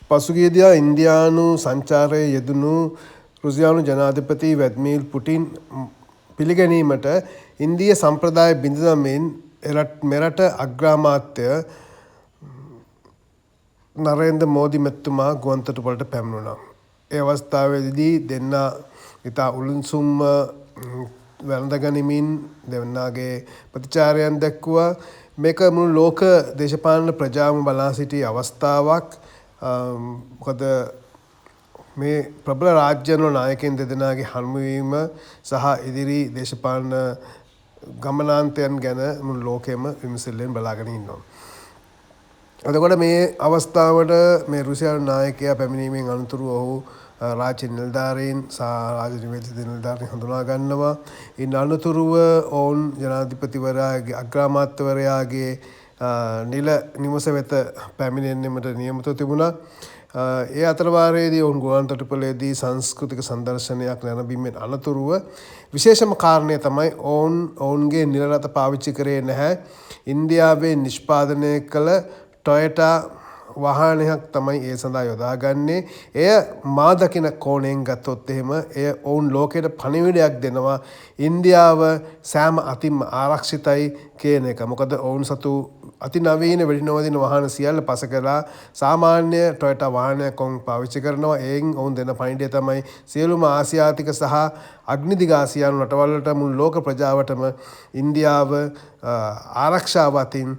පසුගියදා ඉන්දියානු සංචාරයේ යෙදුණු රුසියානු ජනාධිපති වැද්මීර් පුටින් පිළිගැනීමට ඉන්දීය සම්ප්‍රදාය බිඳදමින් මෙරට අග්‍රාමාත්‍ය නරේන්ද්‍ර මෝදි මැතිතුමා ගුවන්තොටුපළට පැමිණුණා. ඒ අවස්ථාවේදී දෙන්නා ඉතා උණුසුම්ව වැළඳගනිමින් දෙන්නාගේ ප්‍රතිචාරයන් දැක්වුවා. මේක මුළු ලෝක දේශපාලන ප්‍රජාවම බලා සිටි අවස්ථාවක්. මොකද මේ ප්‍රබල රාජ්‍යවල නායකයන් දෙදෙනාගේ හමුවීම සහ ඉදිරි දේශපාලන ගමනාන්තයන් ගැන මුළු ලෝකෙම විමසිල්ලෙන් බලාගෙන ඉන්නවා. එතකොට මේ අවස්ථාවට මේ රුසියානු නායකයා පැමිණීමෙන් අනතුරුව ඔහු රාජ්‍ය නිලධාරීන් සහ රාජ්‍ය නිවේදිත නිලධාරීන් හඳුනා ගන්නවා. ඉන් අනතුරුව ඔවුන් ජනාධිපතිවරයාගේ අග්‍රාමාත්‍යවරයාගේ නිවස වෙත පැමිණෙන්නට නියමිතව තිබුණා. ඒ අතරවාරයේදී ඔවුන් ගුවන්තොටුපළේදී සංස්කෘතික සංදර්ශනයක් නැරඹීමෙන් අනතුරුව විශේෂම කාරණය තමයි ඔවුන්ගේ නිල රථ පාවිච්චි කරේ නැහැ. ඉන්දියාවේ නිෂ්පාදනය කළ ටොයටා වාහනයක් තමයි ඒ සඳහා යොදාගන්නේ. එය මා දකින කෝණයෙන් ගත්තොත් එහෙම එය ඔවුන් ලෝකයට පණිවිඩයක් දෙනවා ඉන්දියාව සෑම අතින්ම ආරක්ෂිතයි කියන එක. මොකද ඔවුන් සතු අතිනවීන වෙඩිනෝදින වාහන සියල්ල පස කළා සාමාන්‍ය ටොයටා වාහනයක් ඔවුන් පාවිච්චි කරනවා. එයින් ඔවුන් දෙන පණිවිඩය තමයි සියලුම ආසියාතික සහ අග්නිදිග ආසියානු රටවල්වලට මුළු ලෝක ප්‍රජාවටම ඉන්දියාව ආරක්ෂාව අතින්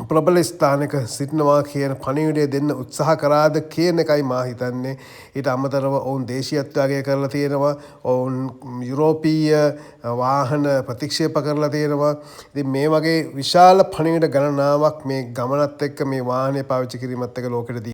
ප්‍රබල ස්ථානක සිටිනවා කියන පණිවිඩය දෙන්න උත්සාහ කරාද කියන එකයි මා හිතන්නේ. ඊට අමතරව ඔවුන් දේශීයත්වය කරලා තියෙනවා. ඔවුන් යුරෝපීය වාහන ප්‍රතික්ෂේප කරලා තියෙනවා. ඉතින් මේ වගේ විශාල පණිවිඩ ගණනාවක් මේ ගමනත් එක්ක මේ වාහනේ පාවිච්චි කිරීමත් එක්ක ලෝකෙට